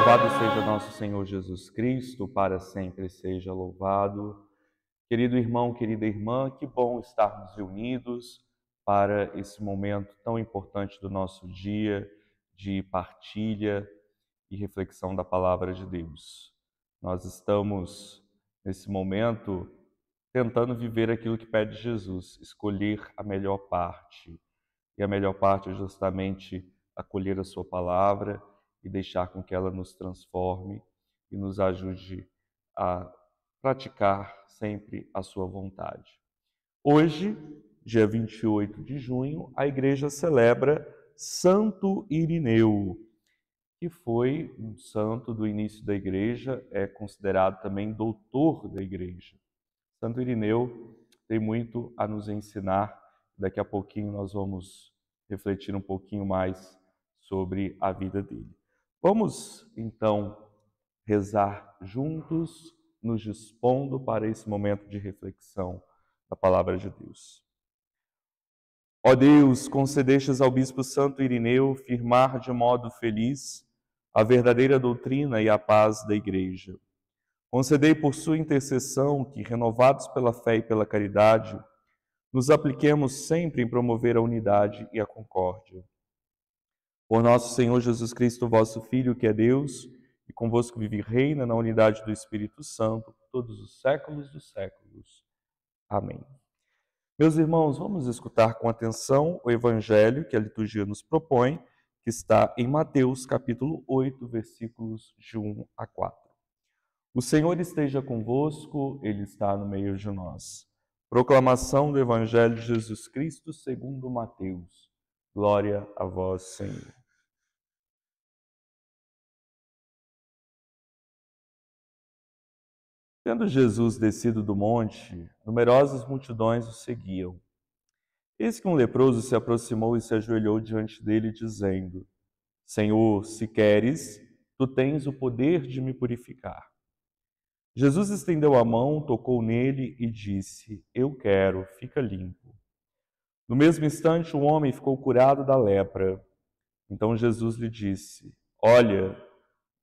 Louvado seja nosso Senhor Jesus Cristo, para sempre seja louvado. Querido irmão, querida irmã, que bom estarmos reunidos para esse momento tão importante do nosso dia de partilha e reflexão da Palavra de Deus. Nós estamos, nesse momento, tentando viver aquilo que pede Jesus, escolher a melhor parte. E a melhor parte é justamente acolher a sua palavra e deixar com que ela nos transforme e nos ajude a praticar sempre a sua vontade. Hoje, dia 28 de junho, a igreja celebra Santo Irineu, que foi um santo do início da igreja, é considerado também doutor da igreja. Santo Irineu tem muito a nos ensinar. Daqui a pouquinho nós vamos refletir um pouquinho mais sobre a vida dele. Vamos, então, rezar juntos, nos dispondo para esse momento de reflexão da Palavra de Deus. Ó Deus, concedestes ao Bispo Santo Irineu firmar de modo feliz a verdadeira doutrina e a paz da Igreja. Concedei por sua intercessão que, renovados pela fé e pela caridade, nos apliquemos sempre em promover a unidade e a concórdia. Por nosso Senhor Jesus Cristo, vosso Filho, que é Deus, e convosco vive e reina na unidade do Espírito Santo, por todos os séculos dos séculos. Amém. Meus irmãos, vamos escutar com atenção o Evangelho que a liturgia nos propõe, que está em Mateus, capítulo 8, versículos de 1 a 4. O Senhor esteja convosco, Ele está no meio de nós. Proclamação do Evangelho de Jesus Cristo segundo Mateus. Glória a vós, Senhor. Tendo Jesus descido do monte, numerosas multidões o seguiam. Eis que um leproso se aproximou e se ajoelhou diante dele, dizendo: Senhor, se queres, tu tens o poder de me purificar. Jesus estendeu a mão, tocou nele e disse: Eu quero, fica limpo. No mesmo instante, o homem ficou curado da lepra. Então Jesus lhe disse: Olha,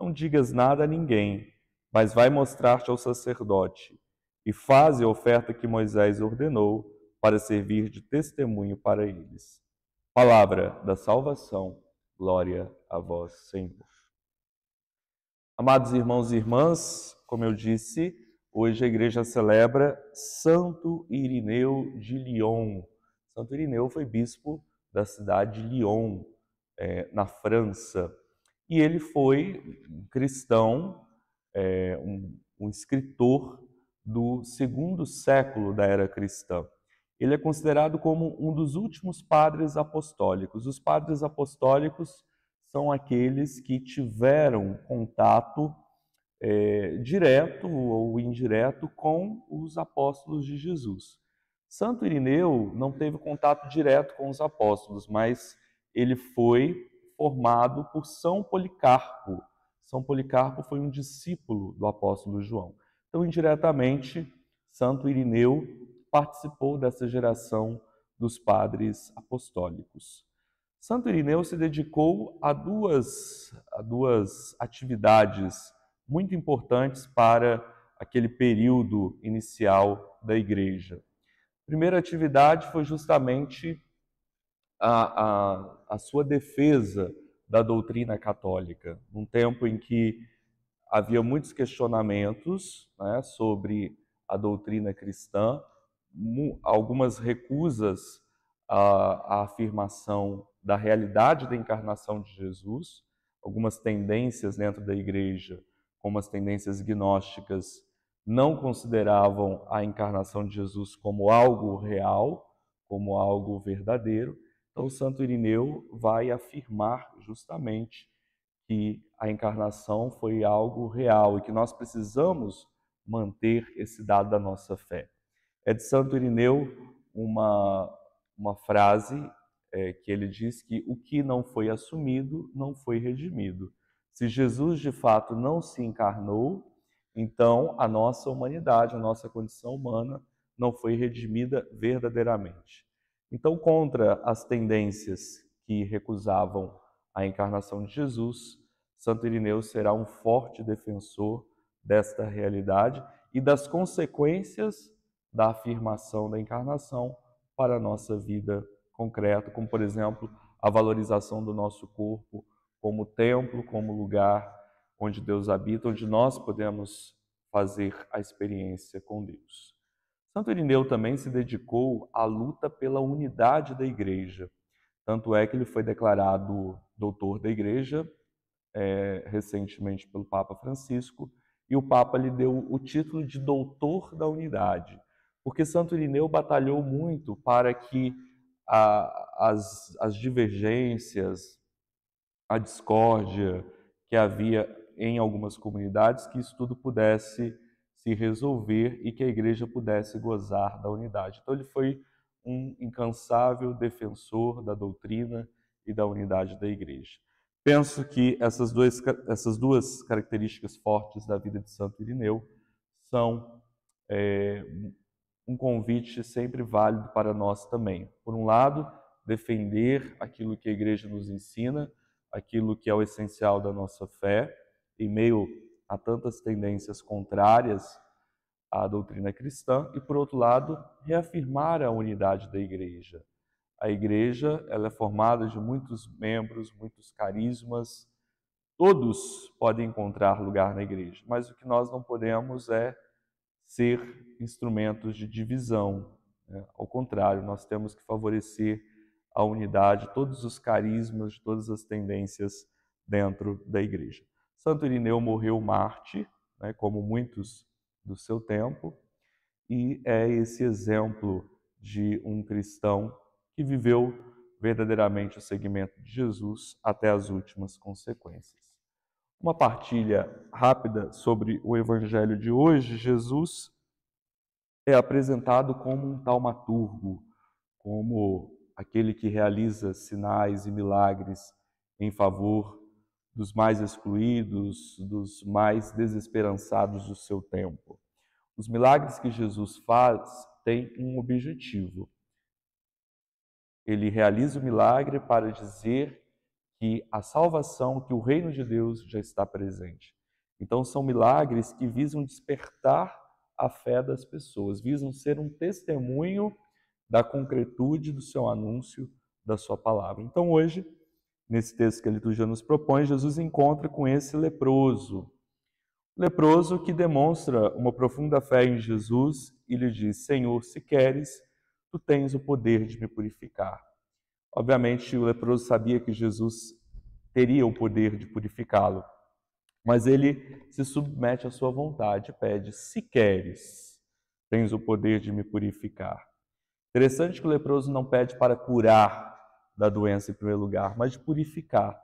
não digas nada a ninguém, mas vai mostrar-te ao sacerdote e faze a oferta que Moisés ordenou para servir de testemunho para eles. Palavra da salvação, glória a vós, Senhor. Amados irmãos e irmãs, como eu disse, hoje a igreja celebra Santo Irineu de Lyon. Santo Irineu foi bispo da cidade de Lyon, na França. E ele foi um cristão, um escritor do segundo século da era cristã. Ele é considerado como um dos últimos padres apostólicos. Os padres apostólicos são aqueles que tiveram contato direto ou indireto com os apóstolos de Jesus. Santo Irineu não teve contato direto com os apóstolos, mas ele foi formado por São Policarpo. São Policarpo foi um discípulo do apóstolo João. Então, indiretamente, Santo Irineu participou dessa geração dos padres apostólicos. Santo Irineu se dedicou a duas atividades muito importantes para aquele período inicial da igreja. A primeira atividade foi justamente a sua defesa da doutrina católica, num tempo em que havia muitos questionamentos, né, sobre a doutrina cristã, algumas recusas à afirmação da realidade da encarnação de Jesus, algumas tendências dentro da igreja, como as tendências gnósticas, não consideravam a encarnação de Jesus como algo real, como algo verdadeiro. Então, Santo Irineu vai afirmar justamente que a encarnação foi algo real e que nós precisamos manter esse dado da nossa fé. É de Santo Irineu uma frase que ele diz que o que não foi assumido não foi redimido. Se Jesus de fato não se encarnou, então a nossa humanidade, a nossa condição humana não foi redimida verdadeiramente. Então, contra as tendências que recusavam a encarnação de Jesus, Santo Irineu será um forte defensor desta realidade e das consequências da afirmação da encarnação para a nossa vida concreta, como, por exemplo, a valorização do nosso corpo como templo, como lugar onde Deus habita, onde nós podemos fazer a experiência com Deus. Santo Irineu também se dedicou à luta pela unidade da Igreja. Tanto é que ele foi declarado doutor da Igreja recentemente pelo Papa Francisco, e o Papa lhe deu o título de doutor da unidade, porque Santo Irineu batalhou muito para que as divergências, a discórdia que havia em algumas comunidades, que isso tudo pudesse se resolver e que a igreja pudesse gozar da unidade. Então ele foi um incansável defensor da doutrina e da unidade da igreja. Penso que essas duas características fortes da vida de Santo Irineu são um convite sempre válido para nós também. Por um lado, defender aquilo que a igreja nos ensina, aquilo que é o essencial da nossa fé, em meio a tantas tendências contrárias à doutrina cristã, e por outro lado, reafirmar a unidade da igreja. A igreja, ela é formada de muitos membros, muitos carismas, todos podem encontrar lugar na igreja, mas o que nós não podemos é ser instrumentos de divisão, né? Ao contrário, nós temos que favorecer a unidade, todos os carismas, todas as tendências dentro da igreja. Santo Irineu morreu mártir, né, como muitos do seu tempo, e é esse exemplo de um cristão que viveu verdadeiramente o seguimento de Jesus até as últimas consequências. Uma partilha rápida sobre o evangelho de hoje. Jesus é apresentado como um taumaturgo, como aquele que realiza sinais e milagres em favor dos mais excluídos, dos mais desesperançados do seu tempo. Os milagres que Jesus faz têm um objetivo. Ele realiza o milagre para dizer que a salvação, que o reino de Deus já está presente. Então são milagres que visam despertar a fé das pessoas, visam ser um testemunho da concretude do seu anúncio, da sua palavra. Então hoje, nesse texto que a liturgia nos propõe, Jesus encontra com esse leproso. Leproso que demonstra uma profunda fé em Jesus e lhe diz: Senhor, se queres, tu tens o poder de me purificar. Obviamente, o leproso sabia que Jesus teria o poder de purificá-lo, mas ele se submete à sua vontade e pede: se queres, tens o poder de me purificar. Interessante que o leproso não pede para curar da doença em primeiro lugar, mas de purificar.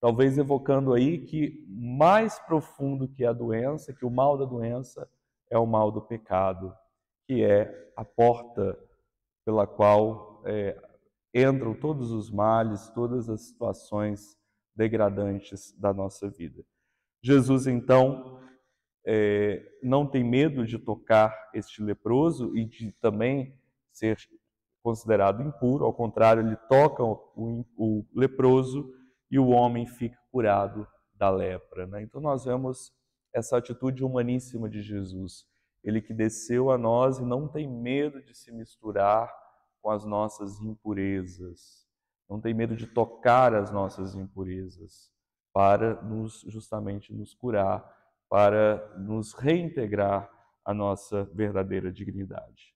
Talvez evocando aí que mais profundo que a doença, que o mal da doença, é o mal do pecado, que é a porta pela qual entram todos os males, todas as situações degradantes da nossa vida. Jesus, então, não tem medo de tocar este leproso e de também ser considerado impuro, ao contrário, ele toca o leproso e o homem fica curado da lepra, né? Então nós vemos essa atitude humaníssima de Jesus, ele que desceu a nós e não tem medo de se misturar com as nossas impurezas, não tem medo de tocar as nossas impurezas para justamente nos curar, para nos reintegrar à nossa verdadeira dignidade.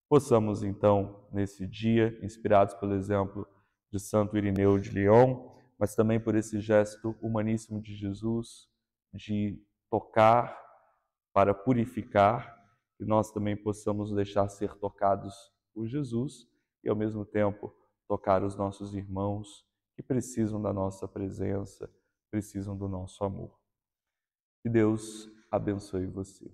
Possamos, então, nesse dia, inspirados pelo exemplo de Santo Irineu de Lyon, mas também por esse gesto humaníssimo de Jesus, de tocar para purificar, que nós também possamos nos deixar ser tocados por Jesus e, ao mesmo tempo, tocar os nossos irmãos que precisam da nossa presença, precisam do nosso amor. Que Deus abençoe você.